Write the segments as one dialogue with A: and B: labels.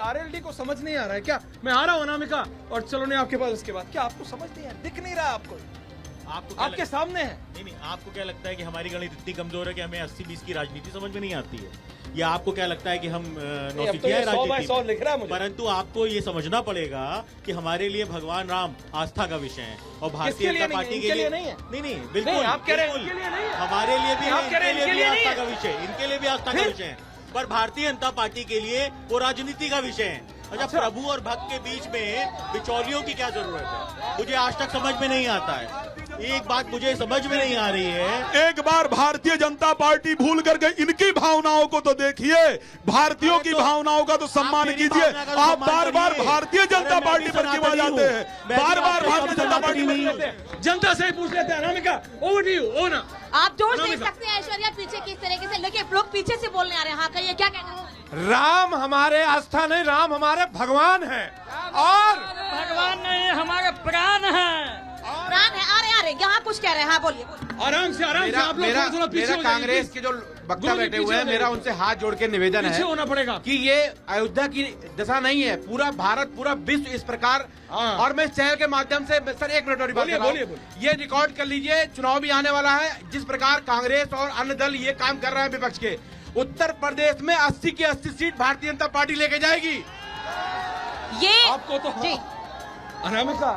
A: RLD को समझ नहीं आ रहा है क्या? मैं आ रहा हूँ अनामिका और चलो नहीं आपके पास, उसके बाद क्या आपको समझ नहीं है, दिख नहीं रहा आपको? आपके सामने है।
B: नहीं, आपको क्या लगता है कि हमारी गणित इतनी कमजोर है कि हमें 80-20 की राजनीति समझ में नहीं आती है? या आपको क्या लगता है कि हम नौसिखिया है राजनीति में? परंतु आपको ये समझना पड़ेगा कि हमारे लिए भगवान राम आस्था का विषय है और भारतीय जनता पार्टी के लिए
A: नहीं है।
B: नहीं, बिल्कुल
A: आप कह रहे हैं
B: हमारे लिए भी,
A: इनके लिए भी
B: आस्था का विषय, इनके लिए भी आस्था का विषय है, पर भारतीय जनता पार्टी के लिए वो राजनीति का विषय है। अच्छा, प्रभु और भक्त के बीच में बिचौलियों की क्या जरूरत है? मुझे आज तक समझ में नहीं आता है। एक बात मुझे समझ में नहीं आ रही है,
C: एक बार भारतीय जनता पार्टी भूल करके इनकी भावनाओं को तो देखिए, भारतीयों की भावनाओं का तो सम्मान कीजिए। आप बार बार भारतीय जनता पार्टी पर क्यों आ जाते हैं? बार बार भारतीय जनता पार्टी पर
A: जनता से ही पूछ लेते हैं। Anamika, over to you. ओ ना,
D: आप जोश देख सकते हैं ऐश्वर्या पीछे किस तरीके से, लेकिन लोग पीछे से बोलने आ रहे हैं। हाँ, कहिए क्या कहना है?
A: राम हमारे आस्था नहीं, राम हमारे भगवान है। और
E: भगवान नहीं, हमारे प्राण है।
D: प्राण है। आ रहे यहाँ कुछ कह रहे हैं। हाँ, बोलिए।
A: आराम से आप लोग थोड़ा पीछे हो जाइए।
F: कांग्रेस के जो वक्ता बैठे हुए हैं, मेरा उनसे हाथ जोड़ के निवेदन है,
A: पीछे होना पड़ेगा
F: कि ये अयोध्या की दशा नहीं है। पूरा भारत, पूरा विश्व इस प्रकार। और मैं इस चैनल के माध्यम से सर 1 मिनट और बात कर रहा हूं। ये रिकॉर्ड कर लीजिए, चुनाव भी आने वाला है, जिस प्रकार कांग्रेस और अन्य दल ये काम कर रहे हैं विपक्ष के। उत्तर प्रदेश में 80 की 80 सीट भारतीय जनता पार्टी लेके जाएगी।
D: ये
A: आपको तो अनामिका,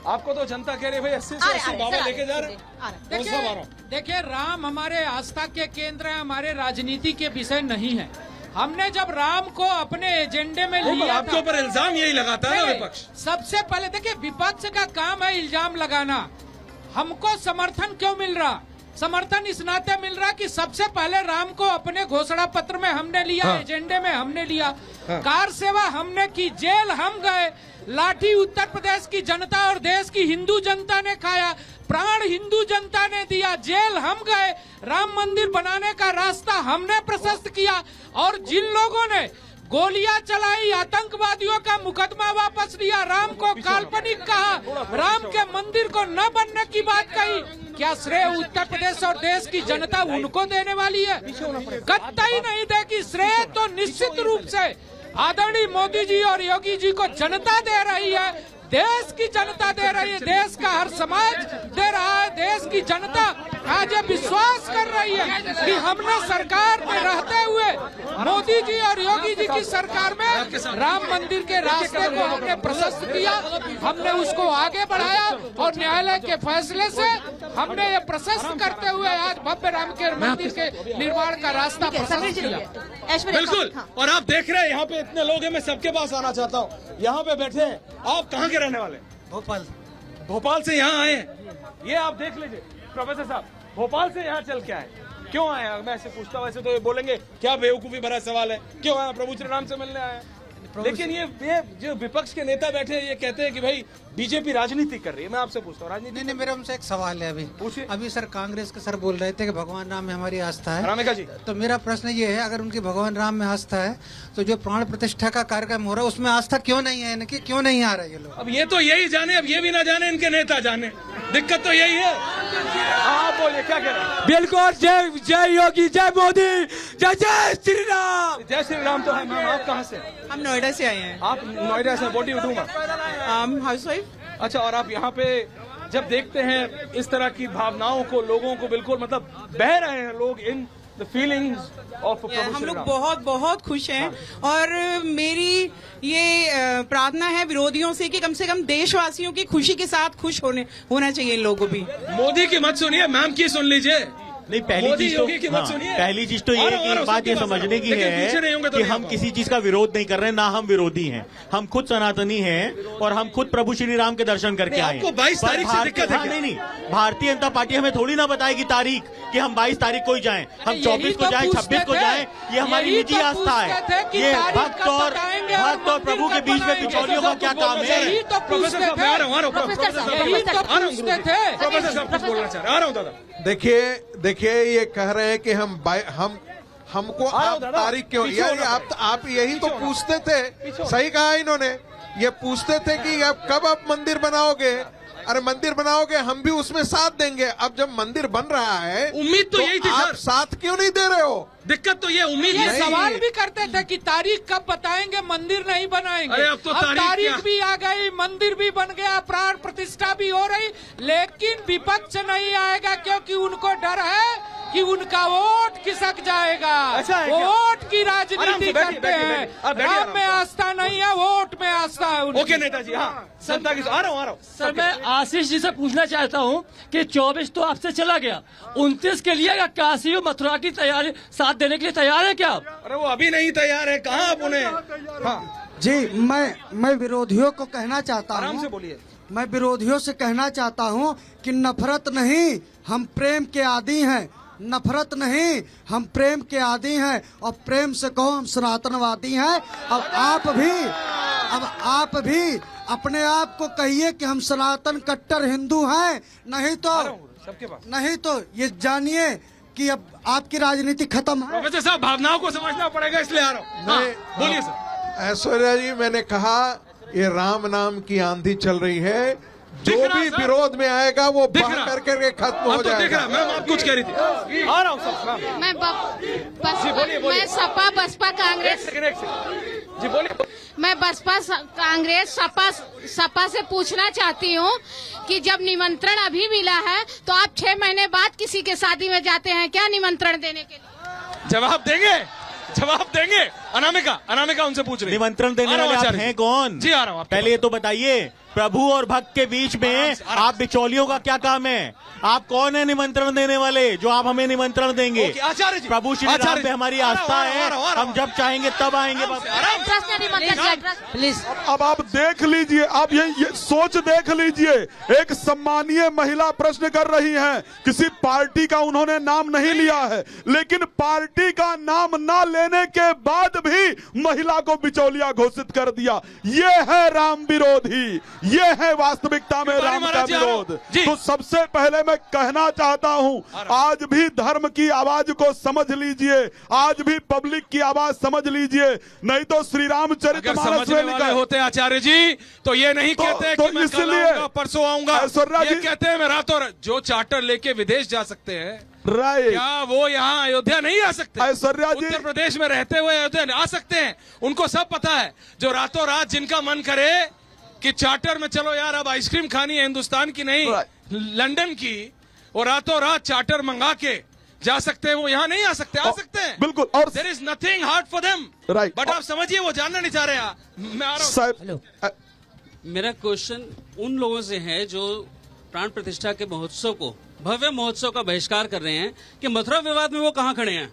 A: आपको तो जनता कह रही है भाई 80 से 80 बाबा लेके जा रहे हैं।
E: देखिए, राम हमारे आस्था के केंद्र है, हमारे राजनीति के विषय नहीं है। हमने जब राम को अपने एजेंडे में लिया,
A: आपके ऊपर इल्जाम यही लगाता है ना विपक्ष।
E: सबसे पहले देखिए, विपक्ष का काम है इल्जाम लगाना। हमको समर्थन क्यों मिल रहा? समर्थन इस नाते मिल रहा कि सबसे पहले राम को अपने घोषणा पत्र में हमने लिया, एजेंडे में हमने लिया, कार सेवा हमने की, जेल हम गए, लाठी उत्तर प्रदेश की जनता और देश की हिंदू जनता ने खाया, प्राण हिंदू जनता ने दिया, जेल हम गए, राम मंदिर बनाने का रास्ता हमने प्रशस्त किया। और जिन लोगों ने गोलियां चलाई, आतंकवादियों का मुकदमा वापस लिया, राम को काल्पनिक कहा, राम के मंदिर को न बनने की बात कही, क्या श्रेय उत्तर प्रदेश और देश की जनता उनको देने वाली है? कतई नहीं देगी। श्रेय तो निश्चित रूप से आदरणीय मोदी जी और योगी जी को जनता दे रही है, देश की जनता दे रही है, देश का हर समाज दे रहा है। देश की जनता आज ये विश्वास कर रही है कि हमने सरकार में रहते हुए मोदी जी और योगी जी की सरकार में राम मंदिर के रास्ते को हमने प्रशस्त किया, हमने उसको आगे बढ़ाया और न्यायालय के फैसले से हमने ये प्रशस्त करते हुए आज भव्य राम के मंदिर के निर्माण का रास्ता प्रशस्त किया।
A: बिल्कुल। और आप देख रहे हैं यहाँ पे इतने लोग हैं, मैं सबके पास आना चाहता हूँ। यहाँ पे बैठे हैं, आप कहाँ के रहने वाले? भोपाल से यहाँ आए हैं। ये आप देख लीजिए प्रोफेसर साहब, भोपाल से यहाँ चल के आए, क्यों आए हैं? मैं ऐसे पूछता हूँ, वैसे तो ये बोलेंगे क्या बेवकूफी भरा सवाल है, क्यों आए? प्रभु श्री राम से मिलने आए। लेकिन ये जो विपक्ष के नेता बैठे हैं, ये कहते हैं कि भाई बीजेपी राजनीति कर रही है। मैं आपसे पूछता हूँ, राजनीति?
G: नहीं, मेरा हमसे एक सवाल है। अभी सर कांग्रेस के सर बोल रहे थे कि भगवान राम में हमारी आस्था है।
A: अनामिका जी,
G: तो मेरा प्रश्न ये है, अगर उनकी भगवान राम में आस्था है तो जो प्राण प्रतिष्ठा का कार्यक्रम हो रहा है उसमें आस्था क्यों नहीं है? इनकी क्यों नहीं आ रहा है ये लोग?
A: अब ये तो यही जाने, अब ये भी ना जाने, इनके नेता जाने। दिक्कत तो यही है। आप बोलिए क्या कह रहे हैं?
H: बिल्कुल। जय जय योगी, जय मोदी, जय जय श्री राम।
A: जय श्री राम तो है। मैम आप कहाँ से?
I: हम नोएडा से आए हैं।
A: आप नोएडा से? What do you do ma'am?
I: House wife.
A: अच्छा, और आप यहाँ पे जब देखते हैं इस तरह की भावनाओं को, लोगों को बिल्कुल मतलब बह रहे हैं लोग इन द फीलिंग्स ऑफ
I: हम लोग बहुत बहुत खुश हैं। और मेरी ये प्रार्थना है विरोधियों से कि कम देशवासियों की खुशी के साथ खुश होना चाहिए इन लोगों को भी।
A: मोदी की मत सुनिए, मैम की सुन लीजिए।
B: नहीं, पहली चीज तो ये कि बात ये समझने की है कि हम किसी चीज का विरोध नहीं कर रहे हैं, ना हम विरोधी हैं। हम खुद सनातनी हैं और हम खुद प्रभु श्री राम के दर्शन करके आए।
A: आपको 22 तारीख से दिक्कत है?
B: नहीं, भारतीय जनता पार्टी हमें थोड़ी ना बताएगी तारीख कि हम 22 तारीख को ही जाएं, हम 24 को जाएं, 26 को जाएं। ये हमारी निजी आस्था है। ये भक्त और प्रभु के बीच में बिचौलियों का क्या काम है?
A: प्रोफेसर साहब, आ रहा हूँ प्रोफेसर साहब कुछ बोलना चाह रहे हैं। आ रहा हूँ दादा।
J: देखिए ये कह रहे हैं कि हमको आप तारीख क्यों? यार आप यही तो पूछते थे। सही कहा इन्होंने, ये पूछते थे कि अब कब आप मंदिर बनाओगे। अरे मंदिर बनाओगे, हम भी उसमें साथ देंगे। अब जब मंदिर बन रहा है,
A: उम्मीद तो यही थी
J: आप साथ क्यों नहीं दे रहे हो?
A: दिक्कत तो ये उम्मीद
E: ये
A: नहीं
E: सवाल भी करते थे कि तारीख कब बताएंगे, मंदिर नहीं बनाएंगे।
A: अरे अब तो तारीख
E: भी आ गई, मंदिर भी बन गया, प्राण प्रतिष्ठा भी हो रही, लेकिन विपक्ष नहीं आएगा क्योंकि उनको डर है कि उनका वोट खिसक जाएगा।
A: ऐसा है क्या?
E: वोट की राजनीति
A: बैठिए,
E: करते
A: बैठिए,
E: हैं,
A: बैठिए। आप बैठिए,
E: राम में आस्था नहीं है, वोट में आस्था है उनकी।
A: ओके नेताजी, हाँ जनता की आ रहा हूँ
H: सर मैं आशीष जी से पूछना चाहता हूँ कि 24 तो आपसे चला गया, 29 के लिए काशी और मथुरा की तैयारी साथ देने के लिए तैयार है क्या आप?
A: अरे वो अभी नहीं तैयार है, कहाँ आप उन्हें? हाँ
G: जी मैं विरोधियों को कहना चाहता
A: आराम से
G: हूँ,
A: बोलिए।
G: मैं विरोधियों से कहना चाहता हूँ कि नफरत नहीं, हम प्रेम के आदी हैं। नफरत नहीं, हम प्रेम के आदी हैं, और प्रेम से कहो हम सनातनवादी हैं। अब आप भी अपने आप को कहिए कि हम सनातन कट्टर हिंदू हैं, नहीं तो ये जानिए कि अब आपकी राजनीति खत्म है।
A: प्रोफेसर साहब भावनाओं को समझना पड़ेगा, इसलिए आ रहा हूँ। हाँ, बोलिए सर।
J: ऐश्वर्या जी, मैंने कहा ये राम नाम की आंधी चल रही है, जो
A: दिख रहा
J: भी
A: सर।
J: विरोध में आएगा वो
A: दिख
J: बह
A: रहा।
J: करके खत्म हो
A: अब तो दिख रहा,
J: जाएगा।
A: मैम आप कुछ कह रही थी। आ रहा हूँ सर।
D: मैं सपा बसपा कांग्रेस
A: जी बोलिए।
D: मैं बसपा कांग्रेस सपा से पूछना चाहती हूँ कि जब निमंत्रण अभी मिला है तो आप 6 महीने बाद किसी के शादी में जाते हैं क्या निमंत्रण देने के लिए?
A: जवाब देंगे। अनामिका उनसे पूछ रही है।
B: निमंत्रण देने वाले आप हैं कौन?
A: जी आ रहा हूँ।
B: पहले ये तो बताइए, प्रभु और भक्त के बीच में आप बिचौलियों का क्या काम है? आप कौन है निमंत्रण देने वाले जो आप हमें निमंत्रण देंगे?
A: आचार्य जी,
B: प्रभु श्री राम पे हमारी आस्था है, हम जब चाहेंगे तब आएंगे। बस
D: प्लीज
C: अब आप देख लीजिए, आप ये सोच देख लीजिए, एक सम्मानीय महिला प्रश्न कर रही हैं, किसी पार्टी का उन्होंने नाम नहीं लिया है, लेकिन पार्टी का नाम ना लेने के बाद भी महिला को बिचौलिया घोषित कर दिया। ये है राम विरोधी, ये है वास्तविकता में राम का विरोध। तो सबसे पहले मैं कहना चाहता हूं, आज भी धर्म की आवाज को समझ लीजिए, आज भी पब्लिक की आवाज समझ लीजिए, नहीं तो श्री रामचरितमानस में लिखा
A: होते आचार्य जी तो ये नहीं कहते कि मैं कल आऊंगा, परसों आऊंगा। ये कहते हैं मैं रातों जो चार्टर लेके विदेश जा सकते हैं,
C: राइट,
A: क्या वो यहाँ अयोध्या नहीं आ सकते?
C: ऐश्वर्या जी,
A: उत्तर प्रदेश में रहते हुए अयोध्या आ सकते हैं। उनको सब पता है, जो रातों रात जिनका मन करे कि चार्टर में चलो यार अब आइसक्रीम खानी है, हिंदुस्तान की नहीं लंदन की, और रातों रात चार्टर मंगा के जा सकते हैं, वो यहाँ नहीं आ सकते? आ सकते हैं
C: बिल्कुल। और
A: there is nothing hard for them,
C: right,
A: but आप समझिए वो जानना नहीं चाह रहे हैं। मैं आ रहा हूँ।
K: मेरा क्वेश्चन उन लोगों से है जो प्राण प्रतिष्ठा के महोत्सव को, भव्य महोत्सव का बहिष्कार कर रहे हैं, कि मथुरा विवाद में वो कहाँ खड़े हैं?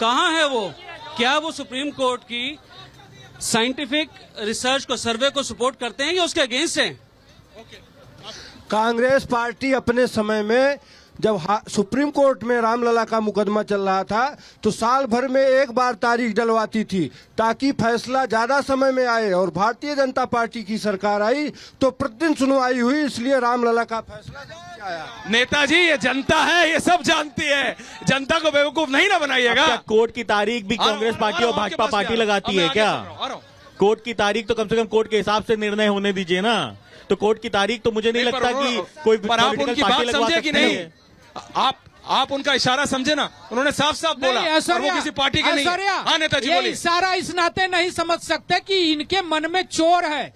K: कहाँ है वो? क्या वो सुप्रीम कोर्ट की साइंटिफिक रिसर्च को, सर्वे को सपोर्ट करते हैं या उसके अगेंस्ट हैं?
L: कांग्रेस पार्टी अपने समय में जब सुप्रीम कोर्ट में रामलला का मुकदमा चल रहा था तो साल भर में एक बार तारीख डलवाती थी ताकि फैसला ज्यादा समय में आए, और भारतीय जनता पार्टी की सरकार आई तो प्रतिदिन सुनवाई हुई, इसलिए रामलला का फैसला जल्दी आया।
A: नेताजी ये जनता है, ये सब जानती है, जनता को बेवकूफ नहीं ना बनाइएगा।
B: कोर्ट की तारीख भी कांग्रेस पार्टी और भाजपा पार्टी लगाती है क्या? कोर्ट की तारीख तो कम से कम कोर्ट के हिसाब से निर्णय होने दीजिए ना। तो कोर्ट की तारीख तो मुझे नहीं लगता कि कोई
A: पर आप उनकी बात समझे कि नहीं? आप उनका इशारा समझे ना, उन्होंने साफ साफ बोला और वो किसी पार्टी के नहीं। हाँ नेताजी
E: ये
A: बोलिए।
E: इशारा इस नाते नहीं समझ सकते कि इनके मन में चोर है।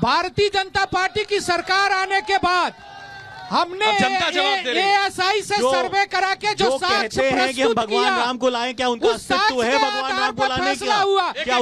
E: भारतीय जनता पार्टी की सरकार आने के बाद हमने ASI से सर्वे करा के जो साक्ष्य
B: कहते हैं कि हम
E: प्रस्तुत
B: भगवान
E: किया,
B: राम को लाएं, क्या उनका अस्तित्व है भगवान राम को लाने का? क्या